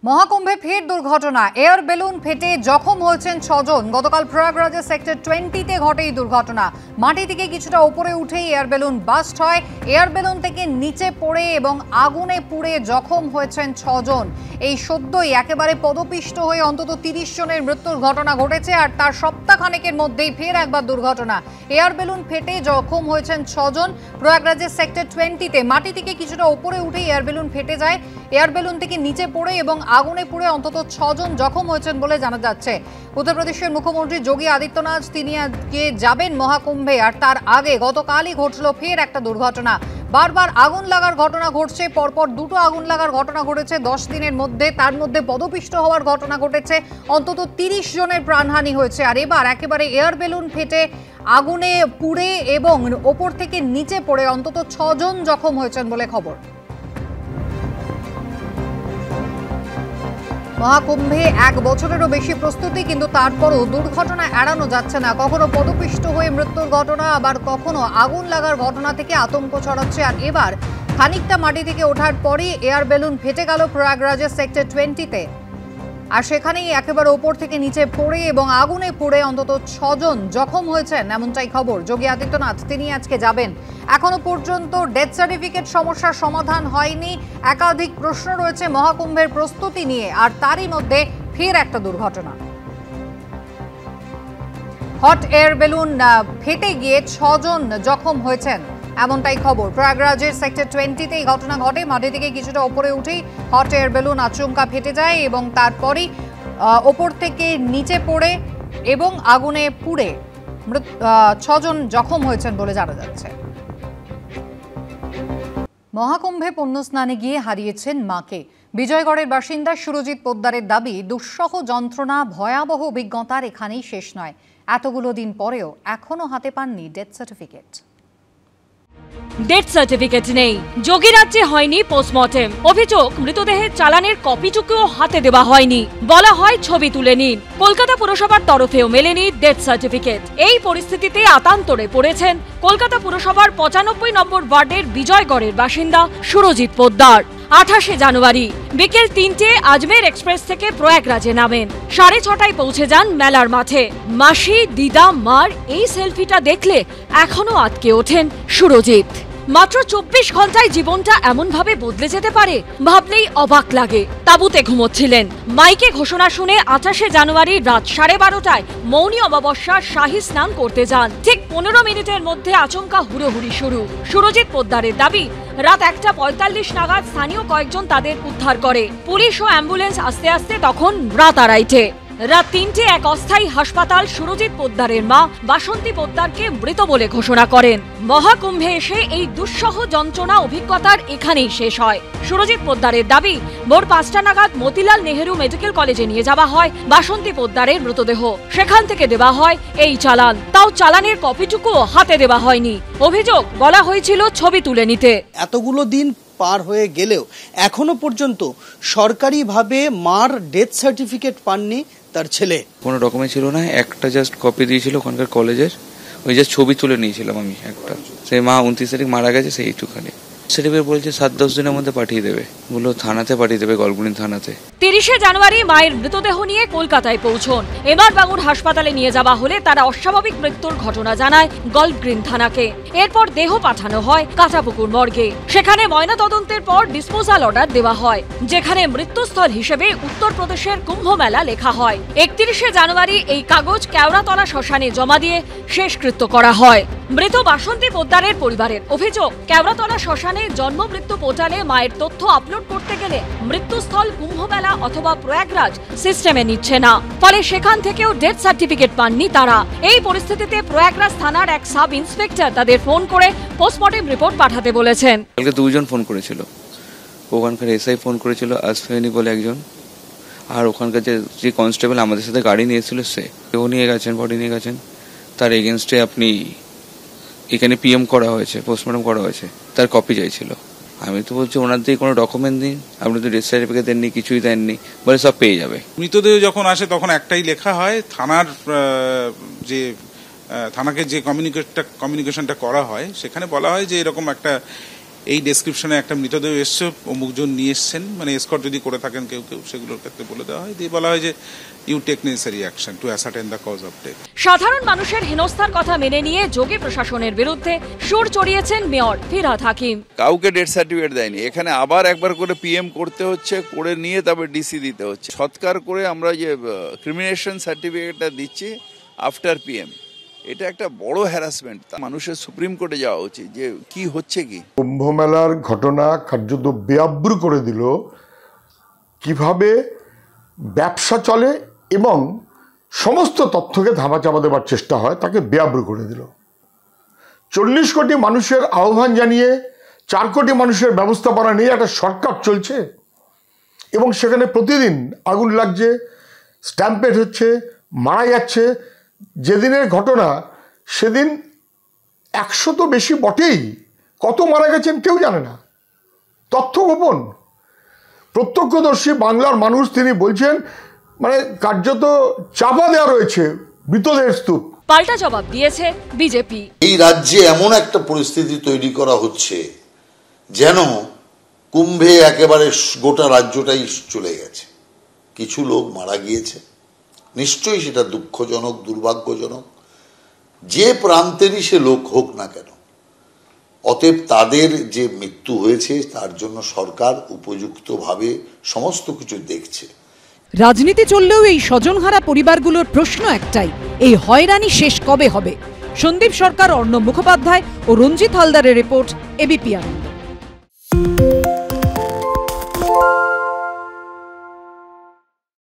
মহাকুম্ভে ফের দুর্ঘটনা। Air balloon ফেটে জখম হয়েছেন 6 জন। গতকাল প্রয়াগরাজের সেক্টর 20-তে ঘটে এই দুর্ঘটনা। মাটি থেকে কিছুটা উপরে উঠেই এয়ার বেলুন বাস্ট হয়। এয়ার বেলুন থেকে নিচে পড়ে এবং আগুনে পুড়ে জখম হয়েছেন 6 জন। এই সদ্যই একেবারে পদপিষ্ট হয়ে অন্তত 30 জনের মৃত্যুর ঘটনা ঘটেছে। আর তার সপ্তাহখানেকের মধ্যেই ফের একবার দুর্ঘটনা। এয়ার বেলুন ফেটে জখম হয়েছেন 6 জন। প্রয়াগরাজের সেক্টর 20-তে মাটি থেকে কিছুটা উপরে উঠেই এয়ার বেলুন ফেটে যায়। এয়ার বেলুন থেকে নিচে পড়ে এবং আগুনে পুড়ে অন্তত 6 জন জখম হয়েছেন বলে জানা যাচ্ছে। উত্তরপ্রদেশের মুখ্যমন্ত্রী যোগী আদিত্যনাথ তিনি আজকে যাবেন মহাকুম্ভে। আর তার আগে গতকালই ঘটল ফের একটা দুর্ঘটনা। বারবার আগুন লাগার ঘটনা ঘটছে, পরপর দুটো আগুন লাগার ঘটনা ঘটেছে 10 দিনের মধ্যে। তার মধ্যে পদপিষ্ট হওয়ার ঘটনা ঘটেছে, অন্তত 30 জনের প্রাণহানি হয়েছে। আর এবার একেবারে এয়ার বেলুন ফেটে আগুনে পুড়ে এবং ওপর থেকে নিচে পড়ে অন্তত 6 জন জখম হয়েছেন বলে খবর। মহাকুম্ভে 1 বছরেরও বেশি প্রস্তুতি, কিন্তু তারপরও দুর্ঘটনা এড়ানো যাচ্ছে না। কখনো পদপিষ্ট হয়ে মৃত্যুর ঘটনা, আবার কখনো আগুন লাগার ঘটনা থেকে আতঙ্ক ছড়াচ্ছে। আর এবার খানিকটা মাটি থেকে ওঠার পরই এয়ার বেলুন ফেটে গেল প্রয়াগরাজের সেক্টর 20-তে। আর সেখানেই একেবারে ওপর থেকে নিচে পড়ে এবং আগুনে পুড়ে অন্তত 6 জন জখম হয়েছেন, এমনটাই খবর। যোগী আদিত্যনাথ তিনি আজকে যাবেন। এখনো পর্যন্ত ডেথ সার্টিফিকেট সমস্যার সমাধান হয়নি। একাধিক প্রশ্ন রয়েছে মহাকুম্ভের প্রস্তুতি নিয়ে। আর তারই মধ্যে ফের একটা দুর্ঘটনা। হট এয়ার বেলুন ফেটে গিয়ে 6 জন জখম হয়েছেন, এমনটাই খবর। প্রয়াগরাজের সেক্টর 20-তে এই ঘটনা ঘটে। মাটি থেকে কিছুটা উপরে উঠেই হট এয়ার বেলুন আচমকা ফেটে যায় এবং তারপরই ওপর থেকে নিচে পড়ে এবং আগুনে পুড়ে 6 জন জখম হয়েছেন বলে জানা যাচ্ছে। মহাকুম্ভে পুণ্যস্নানে গিয়ে হারিয়েছেন মাকে। বিজয়গড়ের বাসিন্দা সুরজিৎ পোদ্দারের দাবি, দুঃসহ যন্ত্রণা, ভয়াবহ অভিজ্ঞতার এখানেই শেষ নয়। এতগুলো দিন পরেও এখনো হাতে পাননি ডেথ সার্টিফিকেট। ডেথ সার্টিফিকেট নেই, যোগীরাজ্যে হয়নি পোস্টমর্টেম। অভিযোগ, মৃতদেহের চালানের কপিটুকুও হাতে দেওয়া হয়নি। বলা হয় ছবি তুলে নিন। কলকাতা পুরসভার তরফেও মেলেনি ডেথ সার্টিফিকেট। এই পরিস্থিতিতে আতান্তরে পড়েছেন কলকাতা পুরসভার 95 নম্বর ওয়ার্ডের বিজয়গড়ের বাসিন্দা সুরজিৎ পোদ্দার। 28 জানুয়ারি বিকেল 3টে আজমের এক্সপ্রেস থেকে প্রয়াগরাজে নামেন। 6:30টায় পৌঁছে যান মেলার মাঠে। মাসি, দিদা, মার এই সেলফিটা দেখলে এখনো আটকে ওঠেন সুরজিৎ। মাত্র 24 ঘন্টায় জীবনটা এমনভাবে বদলে যেতে পারে ভাবলেই অবাক লাগে। তাঁবুতে ঘুমোচ্ছিলেন। মাইকে ঘোষণা শুনে 28 জানুয়ারি রাত 12:30টায় মৌনী অমাবস্যার শাহী স্নান করতে যান। ঠিক 15 মিনিটের মধ্যে আচমকা হুড়োহুড়ি শুরু। সুরজিৎ পোদ্দারের দাবি, রাত 1:45 নাগাদ স্থানীয় কয়েকজন তাদের উদ্ধার করে। পুলিশ ও অ্যাম্বুলেন্স আসতে আসতে তখন রাত 2:30। রাত 3টে এক অস্থায়ী হাসপাতাল সুরজিৎ পোদ্দারের মা বাসন্তী পোদ্দারকে মৃত বলে ঘোষণা করেন। মহাকুম্ভে এসে এই দুঃসহ যন্ত্রণা অভিজ্ঞতার এখানেই শেষ হয়। সুরজিৎ পোদ্দারের দাবি, ভোর 5টা নাগাদ মতিলাল নেহেরু মেডিকেল কলেজে নিয়ে যাওয়া হয় বাসন্তী পোদ্দারের মৃতদেহ। সেখান থেকে দেওয়া হয় এই চালান। তাও চালানের কপিটুকুও হাতে দেওয়া হয়নি। অভিযোগ, বলা হয়েছিল ছবি তুলে নিতে। এতগুলো দিন পার হয়ে গেলেও এখনো পর্যন্ত সরকারিভাবে মার ডেথ সার্টিফিকেট পাননি তার ছেলে। কোনো ডকুমেন্ট ছিল না, একটা জাস্ট কপি দিয়েছিল ওখানকার কলেজের। ওই জাস্ট ছবি তুলে নিয়েছিলাম আমি একটা। সেই মা 29 তারিখ মারা গেছে, সেইটুখানি। সার্টিফিকেট বলছে 7-10 দিনের মধ্যে পাঠিয়ে দেবে, বললো থানাতে পাঠিয়ে দেবে, গলগুনি থানাতে। 30 জানুয়ারি মায়ের মৃতদেহ নিয়ে কলকাতায় পৌঁছন। এবার বাঙুর হাসপাতালে নিয়ে যাওয়া হলে তারা অস্বাভাবিক মৃত্যুর ঘটনা জানায় গল্ফ গ্রিন থানাকে। এরপর দেহ পাঠানো হয় কাঁটাপুকুর মর্গে। সেখানে ময়নাতদন্তের পর ডিসপোজাল অর্ডার দেওয়া হয়, যেখানে মৃত্যুস্থল হিসেবে উত্তরপ্রদেশের কুম্ভ মেলা লেখা হয়। 31 জানুয়ারি এই কাগজ কেওড়াতলা শ্মশানে জমা দিয়ে শেষকৃত্য করা হয়। মৃত বাসন্তী পোদ্দারের পরিবারের অভিযোগ, কেওড়াতলা শ্মশানে জন্ম মৃত্যু পোর্টালে মায়ের তথ্য আপলোড করতে গেলে মৃত্যুস্থল কুম্ভমেলা অথবা প্রয়াগরাজ সিস্টেমে নিচ্ছে না। ফলে সেখান থেকেও ডেথ সার্টিফিকেট পাননি তারা। এই পরিস্থিতিতে প্রয়াগরাজ থানার এক সাব ইন্সপেক্টর তাদের ফোন করে পোস্টমর্টেম রিপোর্ট পাঠাতে বলেছেন। কালকে 2 জন ফোন করেছিল। ওখানকার এসআই ফোন করেছিল, আসফেনি বলে একজন। আর ওখানকার যে কনস্টেবল আমাদের সাথে গাড়ি নিয়েছিল সেও নিয়ে গেছেন, বডি নিয়ে গেছেন। তার এগেনস্টে আপনি এখানে পিএম করা হয়েছে, পোস্টমর্টম করা হয়েছে, তার কপি চাইছিল। আমি তো বলছি ওনার দিয়ে কোনো ডকুমেন্ট দিন, আপনি তো ডেথ সার্টিফিকেট দেননি, কিছুই দেননি, বলে সব পেয়ে যাবে। মৃতদেহ যখন আসে তখন একটাই লেখা হয়, থানার থানাকে যে কমিউনিকেশনটা করা হয় সেখানে বলা হয় যে এরকম একটা এই ডেসক্রিপশনে একটা মৃতদেহ এসছে, অমুকজন নিয়ে এসছেন, মানে এসকর্ট যদি করে থাকেন কেউ কেউ, সেগুলোর ক্ষেত্রে বলে দেওয়া হয়, দিয়ে বলা হয় যে you take necessary action to ascertain the cause of death. সাধারণ মানুষের হেনস্থার কথা মেনে নিয়ে যোগী প্রশাসনের বিরুদ্ধে সুর চড়িয়েছেন মেয়র ফিরহাদ হাকিম। কাউকে ডেথ সার্টিফিকেট দেয়নি, এখানে আবার একবার করে পিএম করতে হচ্ছে, করে নিয়ে তবে ডিসি দিতে হচ্ছে। সৎকার করে আমরা যে ক্রিমিনেশন সার্টিফিকেটটা দিচ্ছি আফটার পিএম, এটা একটা বড় হ্যারাসমেন্ট। মানুষের সুপ্রিম কোর্টে যাওয়া উচিত যে কি হচ্ছে কি। কুম্ভ মেলার ঘটনা কার্যত বেআব্রু করে দিল কিভাবে ব্যবসা চলে এবং সমস্ত তথ্যকে ধামাচাপা দেওয়ার চেষ্টা হয়, তাকে বেআব্রু করে দিল। 40 কোটি মানুষের আহ্বান জানিয়ে 4 কোটি মানুষের ব্যবস্থাপনা নিয়ে একটা শর্টকাট চলছে এবং সেখানে প্রতিদিন আগুন লাগছে, স্ট্যাম্পেড হচ্ছে, মারা যাচ্ছে। যেদিনের ঘটনা সেদিন 100 তো বেশি বটেই, কত মারা গেছেন কেউ জানে না, তথ্য গোপন। প্রত্যক্ষদর্শী বাংলার মানুষ তিনি বলছেন মানে কার্যত চাপা দেওয়া রয়েছে মৃতদেহের স্তূপ। পাল্টা জবাব দিয়েছে বিজেপি। এই রাজ্যে এমন একটা পরিস্থিতি তৈরি করা হচ্ছে যেন কুম্ভে একেবারে গোটা রাজ্যটাই চলে গেছে, কিছু লোক মারা গিয়েছে। নিশ্চয়ই সেটা দুঃখজনক, দুর্ভাগ্যজনক, যে প্রান্তেরই সে লোক হোক না কেন। অতএব তাদের যে মৃত্যু হয়েছে তার জন্য সরকার উপযুক্তভাবে সমস্ত কিছু দেখছে। রাজনীতি চললেও এই স্বজনহারা পরিবারগুলোর প্রশ্ন একটাই, এই হয়রানি শেষ কবে হবে? সন্দীপ সরকার, অর্ণব মুখোপাধ্যায় ও রঞ্জিত হালদারের রিপোর্ট, এবিপি আনন্দ।